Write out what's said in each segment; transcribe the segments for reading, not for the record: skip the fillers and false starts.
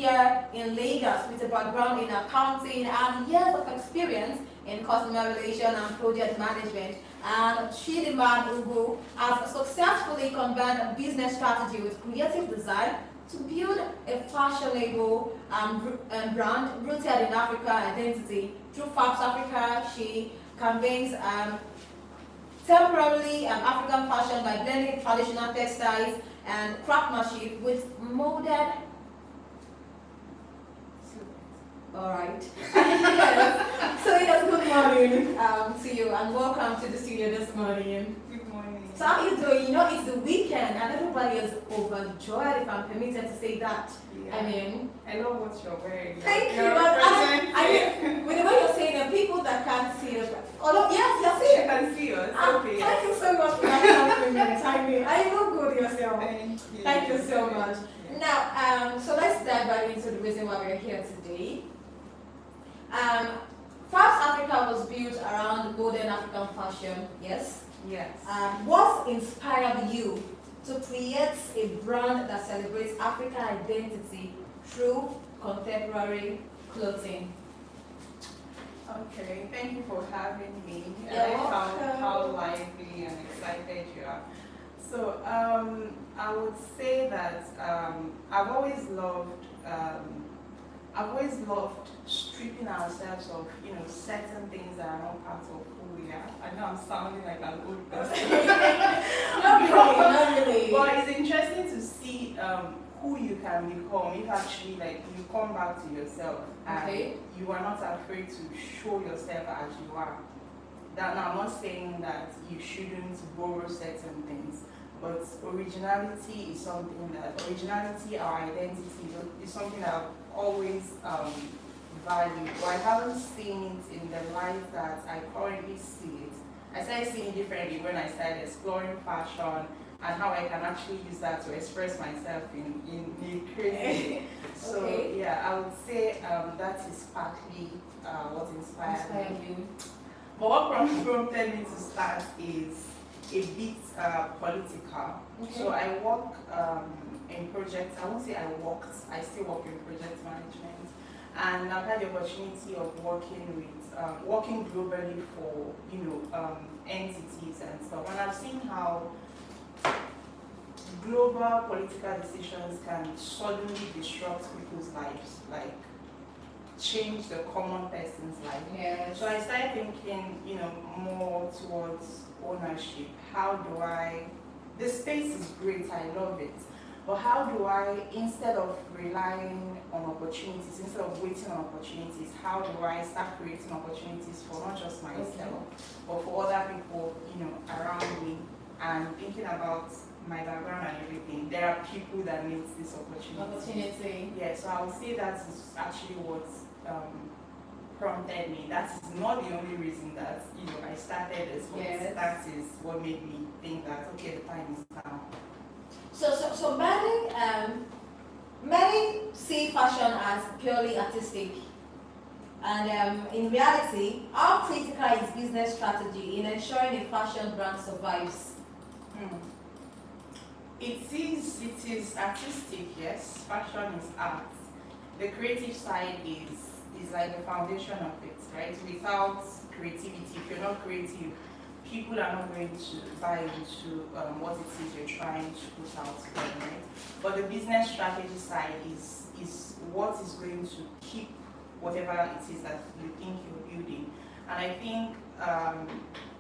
here in Lagos with a background in accounting and years of experience in customer relation and project management. And Chidinma Ugu has successfully combined business strategy with creative design to build a fashionable brand rooted in Africa identity. Through Fabs Africa, she campaigns temporarily African fashion by blending traditional textiles and craftsmanship with modern. All right. So yes, good morning to you and welcome to the studio this morning. Good morning. So how are you doing? You know it's the weekend and everybody is overjoyed, if I'm permitted to say that. Yeah. I mean, I love what you're wearing. thank you. You're But representing. with the way you're saying it, people that can't see us. Although yes, you're You seeing. can see us. Okay. Thank you so much for that compliment. I mean, I look good yourself. Thank you. Thank you so much. Yeah. Now, so let's dive right into the reason why we're here today. Fabs Africa was built around modern African fashion, yes? Yes. What inspired you to create a brand that celebrates African identity through contemporary clothing? Okay. Thank you for having me. You're I like welcome. how lively and excited you are. So I would say that I've always loved stripping ourselves of, certain things that are not part of who we are. I know I'm sounding like an old person. Not really, not really. But it's interesting to see who you can become if actually you come back to yourself and Okay. you are not afraid to show yourself as you are. That now I'm not saying that you shouldn't borrow certain things, but originality, our identity is something that I've always valued. But I haven't seen it in the light that I currently see it. I started seeing it differently when I started exploring fashion and how I can actually use that to express myself in a crazy way. So Okay. yeah, I would say that is partly what inspired me. you. But what prompted me to start is a bit political. Okay. So I work in projects. I won't say I worked. I still work in project management, and I've had the opportunity of working globally for entities and stuff. And I've seen how global political decisions can suddenly disrupt people's lives, like change the common person's life. Yes. So I started thinking, more towards ownership. The space is great, I love it. But how do I, instead of relying on opportunities, instead of waiting on opportunities, how do I start creating opportunities for not just myself, but for other people, around me, and thinking about my background and everything. There are people that need this opportunity. Yeah, so I would say that is actually what prompted me. That is not the only reason that I started this, but Yes. that is what made me think that okay, the time is now. So many see fashion as purely artistic, and in reality, how critical is business strategy in ensuring a fashion brand survives? It is artistic, yes. Fashion is art. The creative side is like the foundation of it, right? Without creativity, if you're not creative, people are not going to buy into what it is you're trying to put out there, right? But the business strategy side is what is going to keep whatever it is that you think you're building. And I think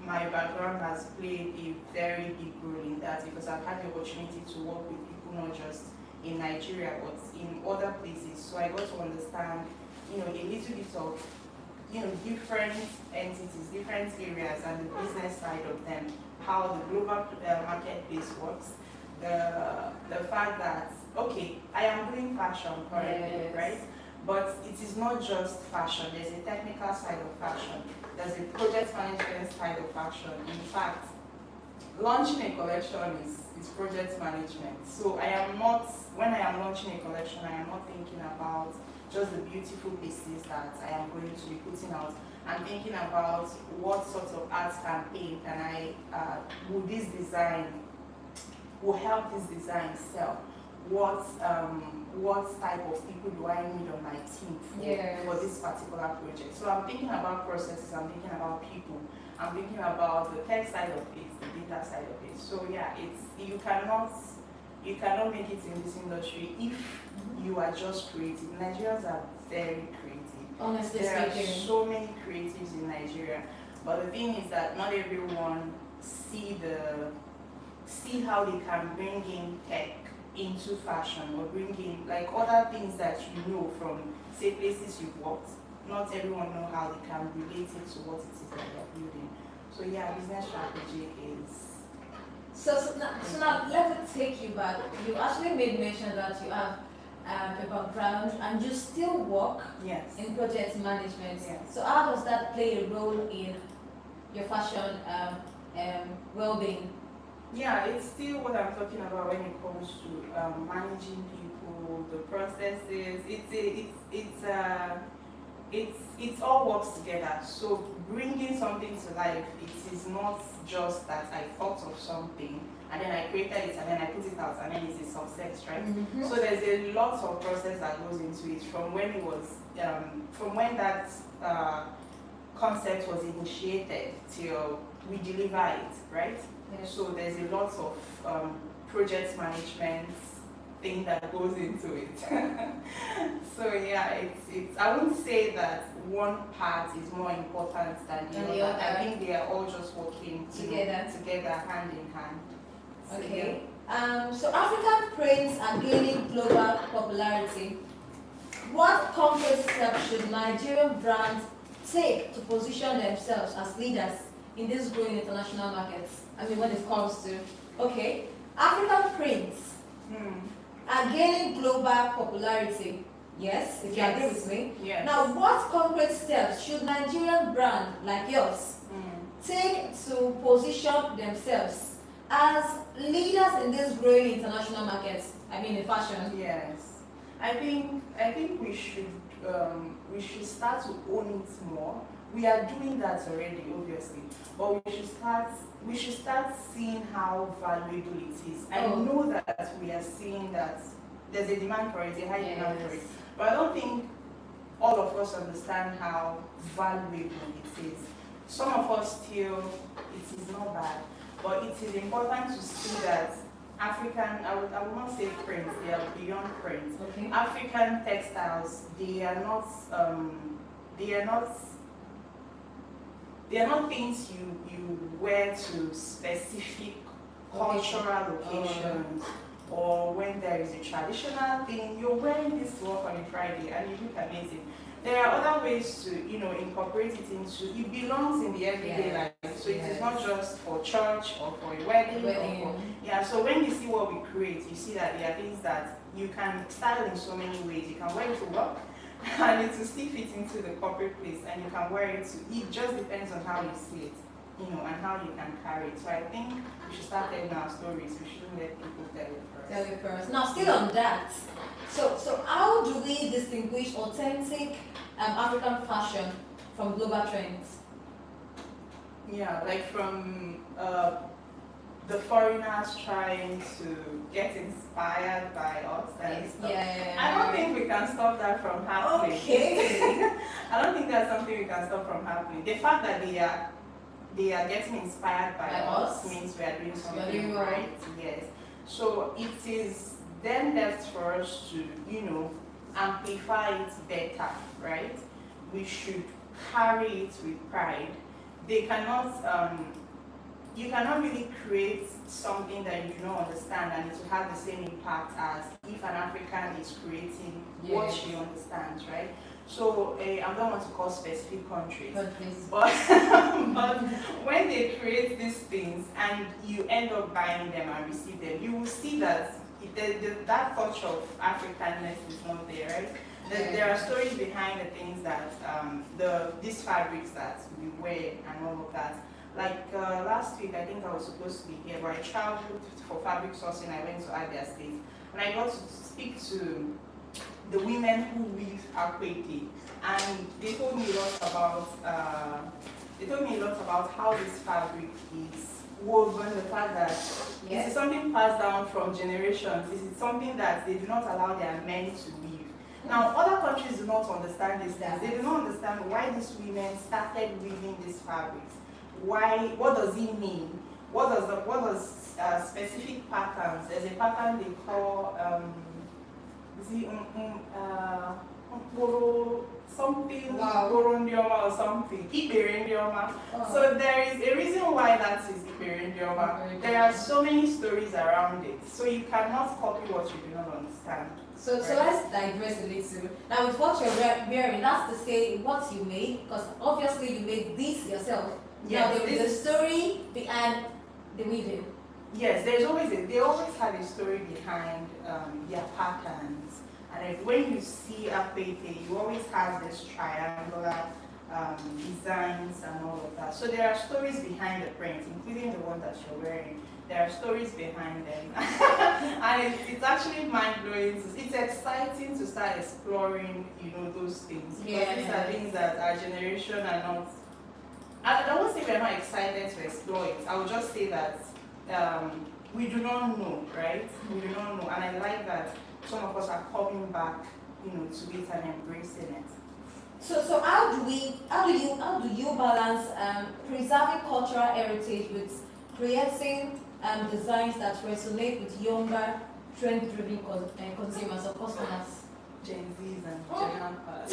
my background has played a very big role in that, because I've had the opportunity to work with people not just in Nigeria but in other places. So I got to understand, a little bit of different entities, different areas, and the business side of them, how the global marketplace works, the fact that, okay, I am doing fashion currently, Yes. right? But it is not just fashion. There's a technical side of fashion. There's a project management side of fashion. In fact, launching a collection is project management. So when I am launching a collection, I am not thinking about just the beautiful pieces that I am going to be putting out. I'm thinking about what sort of art campaign can will help this design sell? what type of people do I need on my team for this particular project. So I'm thinking about processes, I'm thinking about people, I'm thinking about the tech side of it, the data side of it. So yeah, you cannot make it in this industry if you are just creative. Nigerians are very creative. Honestly there speaking. are so many creatives in Nigeria, but the thing is that not everyone see how they can bring in tech into fashion, or bring in like other things that you know from say places you've worked. Not everyone know how they can relate it to what it is that they're building. So yeah, business strategy is. So now let me take you back. You actually made mention that you have a background and you still work Yes. in project management. Yes. So how does that play a role in your fashion well-being? Yeah, it's still what I'm talking about when it comes to managing people, the processes. It's all works together. So bringing something to life, it is not just that I thought of something and then I created it and then I put it out and then it's a success, right? So there's a lot of process that goes into it from when it was, from when that concept was initiated till we deliver it, right? Yes. So there's a lot of project management thing that goes into it. So yeah, it's I wouldn't say that one part is more important than the other. I think they are all just working together hand in hand. So, Okay. So African prints are gaining global popularity. What concrete steps should Nigerian brands take to position themselves as leaders in these growing international markets? I mean, when it comes to, okay, African prints are gaining global popularity. Yes, if you agree with me. Yes. Now, what concrete steps should Nigerian brand like yours take to position themselves as leaders in these growing international markets? I mean, in fashion. Yes, I think we should start to own it more. We are doing that already, obviously, but we should start seeing how valuable it is. I know that we are seeing that there's a demand for it, a high demand for it, but I don't think all of us understand how valuable it is. Some of us feel it is not bad, but it is important to see that African, I would not say prints, they are beyond prints. Okay. African textiles, they are not things you wear to specific cultural locations, or when there is a traditional thing, you're wearing this to work on a Friday and you look amazing. There are other ways to, incorporate it into, it belongs in the everyday life. So it is not just for church or for a wedding. So when you see what we create, you see that there are things that you can style in so many ways. You can wear it to work, and it will still fit into the corporate place, and you can wear it to, it just depends on how you see it, and how you can carry it. So I think we should start telling our stories. We shouldn't let people tell it first. Tell you first. Now, still on that, so how do we distinguish authentic African fashion from global trends? Yeah, like from the foreigners trying to get inspired by us and stuff. I don't think we can stop that from happening. Okay. I don't think that's something we can stop from happening. The fact that they are getting inspired by us means we are doing something right. Yes. So it is then left for us to, amplify it better, right? We should carry it with pride. They cannot, you cannot really create something that you do not understand and it will have the same impact as if an African is creating what she understands, right? So I don't want to call specific countries, but when they create these things and you end up buying them and receive them, you will see that that touch of Africanness is not there, right? There are stories behind the things that these fabrics that we wear and all of that. Like last week, I think I was supposed to be here, but I traveled for fabric sourcing. I went to Abia State, and I got to speak to the women who weave akwete, and they told me a lot about how this fabric is woven, the fact that this Yes. is something passed down from generations. This is something that they do not allow their men to weave. Now, other countries do not understand these things. They do not understand why these women started weaving these fabrics. Why? What does it mean? What does specific patterns? There's a pattern they call something, Wow. Gorondioma or something, Iberendioma. Oh. So there is a reason why that is Iberendioma. Okay. There are so many stories around it. So you cannot copy what you do not understand. So let's digress a little. Now, with what you're wearing, that's to say what you made, because obviously you made this yourself. Now, there is a story behind the weaving. Yes, they always have a story behind their patterns. And if, when you see a pete, you always have this triangular designs and all of that. So there are stories behind the print, including the one that you're wearing. There are stories behind them. And it's actually mind-blowing. It's exciting to start exploring, those things. Because these are things that our generation are not. I won't say we're not excited to explore it. I will just say that we do not know, right? We do not know. And I like that some of us are coming back, to it and embracing it. So how do you balance preserving cultural heritage with creating designs that resonate with younger, trend-driven consumers or customers? Gen Zs and Gen Alphas.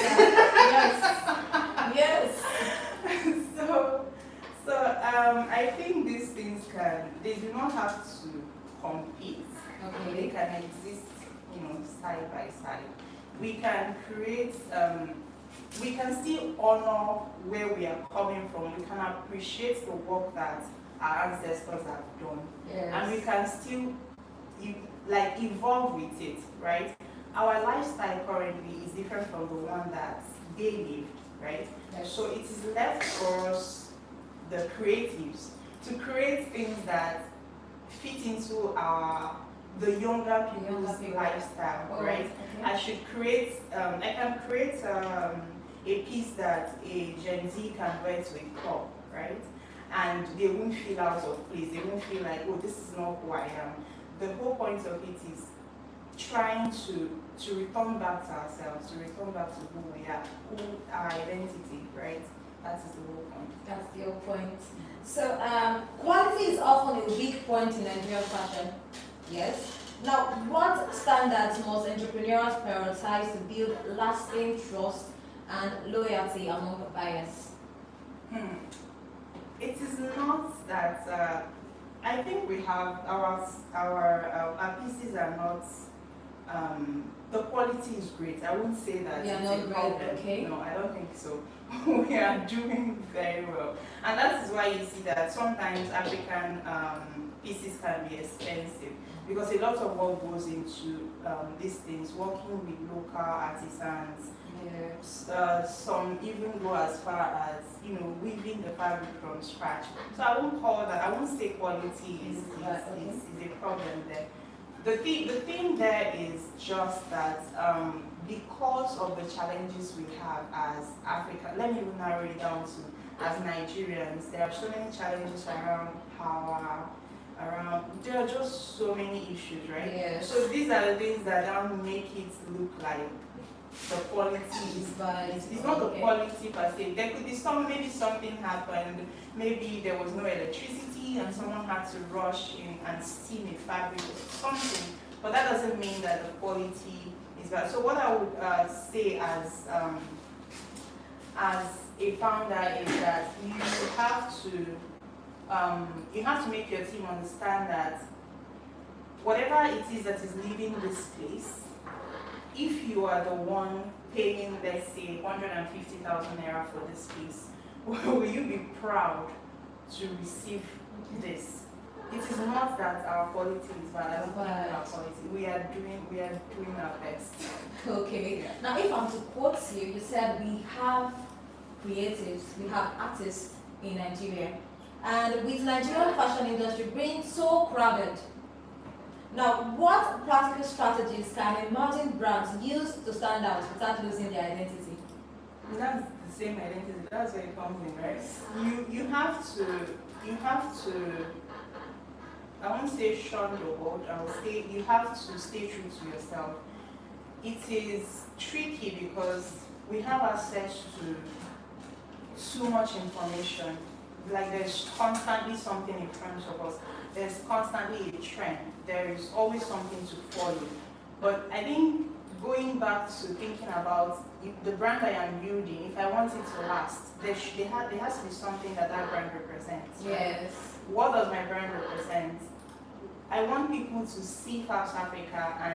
Yes. So I think these things they do not have to compete. Okay. They can exist, side by side. We can create, we can still honor where we are coming from. We can appreciate the work that our ancestors have done. Yes. And we can still evolve with it, right? Our lifestyle currently is different from the one that they lived, right? Yes. So it is left for us, the creatives, to create things that fit into the younger people's lifestyle, right? Okay. I can create a piece that a Gen Z can wear to a club, right? And they won't feel out of place. They won't feel like, oh, this is not who I am. The whole point of it is trying to return back to ourselves, to return back to who we are, our identity, right? That is the whole point. That's the whole point. So quality is often a big point in Nigerian fashion. Yes. Now, what standards must entrepreneurs prioritize to build lasting trust and loyalty among the buyers? It is not that. I think we have our pieces are not. The quality is great. I won't say that Yeah, it's not a great, problem. okay. No, I don't think so. We are doing very well, and that is why you see that sometimes African pieces can be expensive because a lot of work goes into these things. Working with local artisans. Yes. Some even go as far as weaving the fabric from scratch. So I won't call that. I won't say quality is a problem there. The thing there is just that because of the challenges we have as Africa, let me even narrow it down to as Nigerians, there are so many challenges around power, there are just so many issues, right? Yes. So these are the things that don't make it look like the quality is bad. It's not the quality per se. There could be maybe something happened, maybe there was no electricity and someone had to rush in and steam a fabric or something, but that doesn't mean that the quality is bad. So what I would say as a founder is that you have to make your team understand that whatever it is that is leaving this place, if you are the one paying, let's say, 150,000 naira for this piece, will you be proud to receive this? It is not that our quality is bad. I don't think our quality. We are doing our best. Okay. Now, if I'm to quote you, you said we have creatives, we have artists in Nigeria, and with Nigerian fashion industry being so crowded. Now, what practical strategies can emerging brands use to stand out without losing their identity? That's the same identity. That's where it comes in, right? You have to I won't say shun the world, I will say you have to stay true to yourself. It is tricky because we have access to too much information. Like there's constantly something in front of us. There's constantly a trend. There is always something to follow. But I think going back to thinking about the brand I am building, if I want it to last, there has to be something that brand represents. Right? Yes. What does my brand represent? I want people to see South Africa